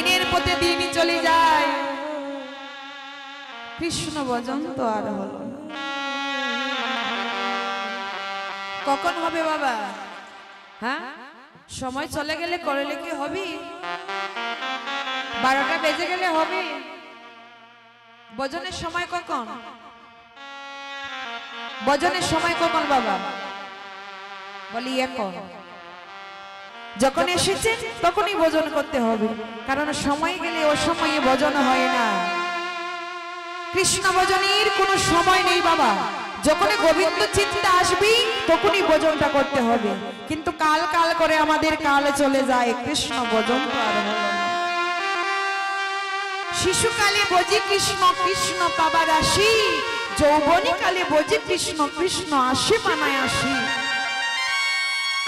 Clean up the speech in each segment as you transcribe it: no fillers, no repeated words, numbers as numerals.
দিনের পথে দিনই চলে যায়, কৃষ্ণ ভজন তো আর হলো না। কখন হবে বাবা? হ্যাঁ, সময় চলে গেলে করলে কি হবে? 12টা বেজে গেলে হবে? ভজনের সময় কখন? ভজনের সময় কখন বাবা? বলি এখন। যখন এসেছে তখনই ভজন করতে হবে, কারণ সময় গেলে ও সময়ে ভজন হয় না। কৃষ্ণ ভজনের কোনো সময় নেই বাবা। যখনই গোবিন্দ চিন্তা আসবে তখনই ভজনটা করতে হবে, কিন্তু কাল কাল করে আমাদের কাল চলে যায়, কৃষ্ণ ভজন তো আর হলো না। শিশুকালে ভজি কৃষ্ণ কৃষ্ণ পাবার আসি, যৌবনী কালে ভজি কৃষ্ণ কৃষ্ণ আসে বানায় আসি,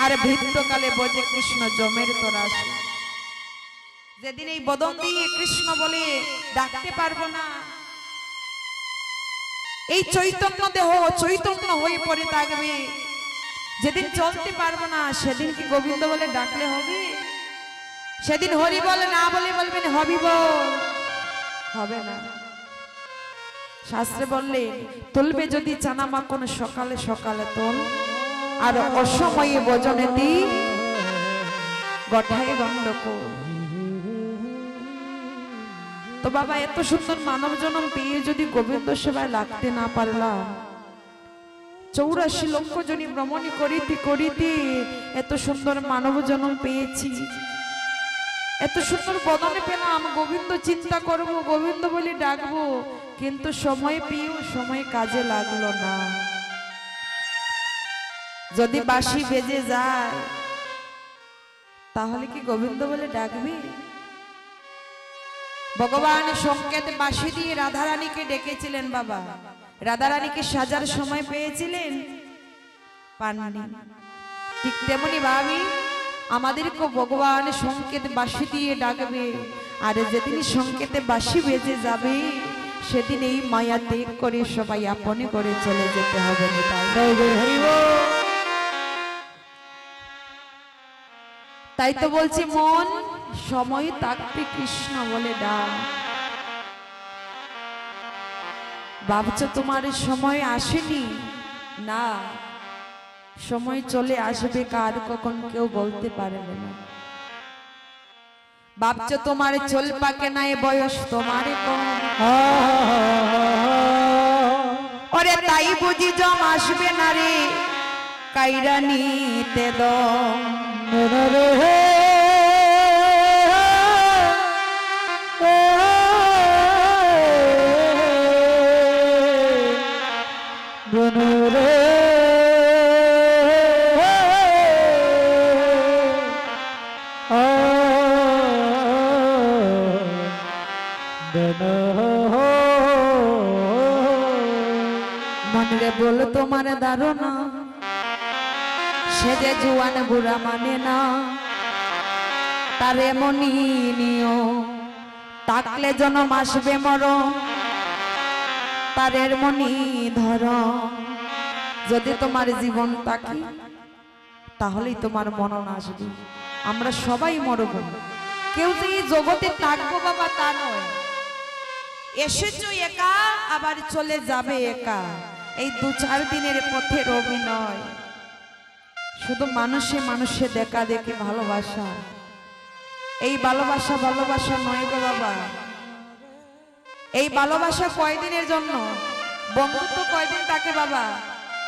আর বৃদ্ধকালে ভজে কৃষ্ণ জমের তোর আসি। যেদিন এই বদন দিয়ে কৃষ্ণ বলে ডাকতে পারবো না, এই চৈতন্য দেহ চৈতন্য হয়ে পড়ে থাকবে, যেদিন চলতে পারবো না, সেদিন কি গোবিন্দ বলে ডাকলে হবে? সেদিন হরি বলে না বলে বলবেন হবি বল, হবে না। শাস্ত্রে বললে তুলবে যদি চানা মাখন সকালে সকালে তোল, আর অসময়ে ভজনে দি গঠায় গন্ডকোল। তো বাবা, এত সুন্দর মানব জন্ম পেয়ে যদি গোবিন্দ সেবায় লাগতে না পারলাম, 84 লক্ষ জনী ভ্রমণী করিতে করিতে এত সুন্দর মানব জন্ম পেয়েছি, এত সুন্দর বদনে পেলাম, গোবিন্দ চিন্তা করব, গোবিন্দ বলে ডাকবো, কিন্তু সময় পেয়েও সময় কাজে লাগলো না। যদি বাঁশি বেজে যায় তাহলে কি গোবিন্দ বলে ডাকবি? ভগবান সংকেত বাঁশি দিয়ে রাধারানীকে ডেকেছিলেন বাবা, রাধারানীকে সাজার সময় পেয়েছিলেন, পাননি। ঠিক তেমনি ভাবি আমাদেরকে ভগবান সংকেত বাঁশি দিয়ে ডাকবে, আর যেদিন সংকেতে বাঁশি বেজে যাবে সেদিন এই মায়া ত্যাগ করে সবাই আপনে করে চলে যেতে হবে। তাই তো বলছি মন সময় থাকতে কৃষ্ণ বলে ডাক। ভাবছো তোমার সময় আসেনি? না, সময় চলে আসবে, কার কখন কেউ বলতে পারবে না। ভাবছো তোমার চল পাকে না, এ বয়স তোমার কম, ওরে তাই বুঝি জম আসবে না রে, কাইরা নিতে দম রে। মনরে বল তোমার ধারণা, সে যে জুয়ান বুড়া মানে না, তার এমনই নিয়ম, তাকলে জনম আসবে মরণ, তার এমনই ধরম। যদি তোমার জীবন থাকে তাহলেই তোমার মরণ আসবে। আমরা সবাই মরব, কেউ যে এই জগতে থাকবো বাবা তা নয়। এসেছো একা, আবার চলে যাবে একা, এই 2-4 দিনের পথের অভিনয়। শুধু মানুষে মানুষে দেখা দেখে ভালোবাসা, এই ভালোবাসা ভালোবাসা নয় গো বাবা। এই ভালোবাসা কয়দিনের জন্য? বন্ধুত্ব কয়দিন থাকে বাবা?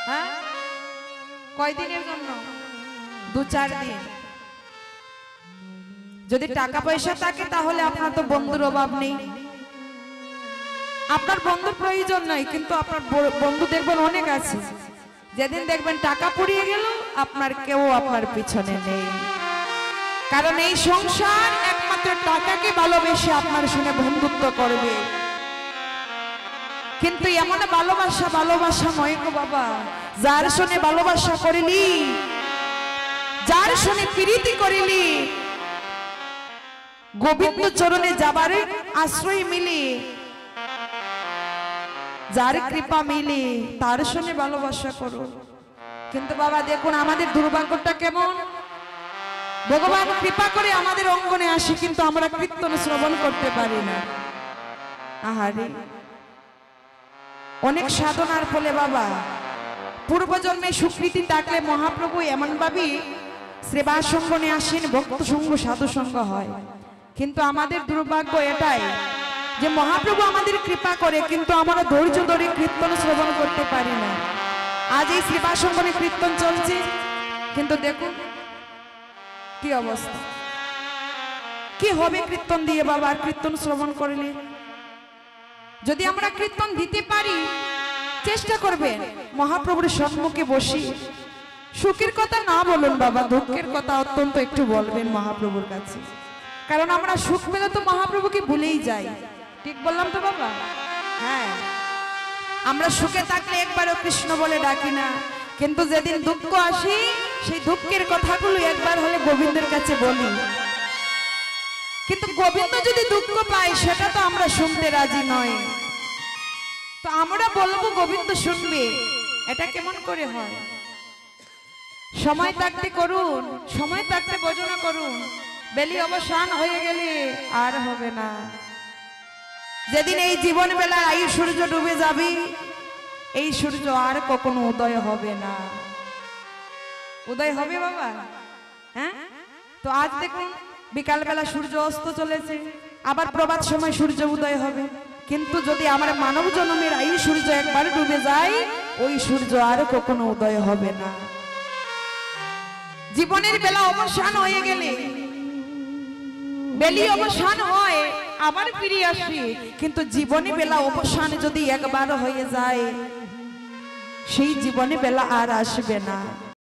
হ্যাঁ, কয়দিনের জন্য? 2-4 দিন। যদি টাকা পয়সা থাকে তাহলে আপনার তো বন্ধুর অভাব নেই, আপনার বন্ধুর প্রয়োজন নাই, কিন্তু আপনার বন্ধু দেখবেন অনেক আছে। যেদিন দেখবেন টাকা পুড়িয়ে গেল আপনার কেউ আপনার পিছনে নেই, কারণ এই সংসার একমাত্র টাকাকে ভালোবেসে আপনার সঙ্গে বন্ধুত্ব করবে। কিন্তু এমন ভালোবাসা ভালোবাসা নয় গো বাবা, যার সঙ্গে ভালোবাসা করিলি, যার সঙ্গে প্রীতি করিলি, গোবিন্দ চরণে যাবার আশ্রয় মিলি, যার কৃপা মিলি, তার সঙ্গে ভালোবাসা করো। কিন্তু বাবা দেখুন আমাদের দুর্ভাগ্যটা কেমন, ভগবান কৃপা করে আমাদের অঙ্গনে আসি, কিন্তু আমরা কীর্তন শ্রবণ করতে পারি না। আহারে, অনেক সাধনার ফলে বাবা পূর্বজন্মে সুকৃতি থাকলে মহাপ্রভু এমন ভাবে সেবা সঙ্গনে আসেন, ভক্ত সঙ্গ সাধু সঙ্গ হয়। কিন্তু আমাদের দুর্ভাগ্য এটাই যে মহাপ্রভু আমাদের কৃপা করে, কিন্তু আমরা ধৈর্য ধরে কীর্তন শ্রবণ করতে পারি না। আজ এই সেবা সঙ্গনে কীর্তন চলছে, কিন্তু দেখুন কি অবস্থা। কি হবে কীর্তন দিয়ে বাবা? আর কীর্তন শ্রবণ করলে যদি আমরা কীর্তন দিতে পারি, চেষ্টা করবেন মহাপ্রভুর সম্মুখে বসি সুখের কথা না বলুন বাবা, দুঃখের কথা অত্যন্ত একটু বলবেন মহাপ্রভুর কাছে। কারণ আমরা সুখ পেলে তো মহাপ্রভুকে ভুলেই যাই। ঠিক বললাম তো বাবা? হ্যাঁ, আমরা সুখে থাকলে একবারও কৃষ্ণ বলে ডাকি না, কিন্তু যেদিন দুঃখ আসি সেই দুঃখের কথাগুলো একবার হলে গোবিন্দের কাছে বলি। কিন্তু গোবিন্দ যদি দুঃখ পায় সেটা তো আমরা শুনতে রাজি নয়। তো আমরা বলবো গোবিন্দ শুনবে, এটা কেমন করে হয়? সময় থাকতে করুন, সময় থাকতে ভজনা করুন, বেলি অবসান হয়ে গেলে আর হবে না। যেদিন এই জীবন বেলায় আয়ু সূর্য ডুবে যাবে, এই সূর্য আর কখনো উদয় হবে না। উদয় হবে বাবা? হ্যাঁ, তো আজ দেখুন বিকাল বেলা সূর্য অস্ত চলেছে, আবার প্রভাত সময় সূর্য উদয় হবে। কিন্তু যদি আমার মানব জন্মের আয়ু সূর্য একবার ডুবে যায়, ওই সূর্য আর কখনো উদয় হবে না। জীবনের বেলা অবসান হয়ে গেলে বেলি অবসান হয়, আবার ফিরে আসে। কিন্তু জীবনে বেলা অবসান যদি একবার হয়ে যায়, সেই জীবনে বেলা আর আসবে না।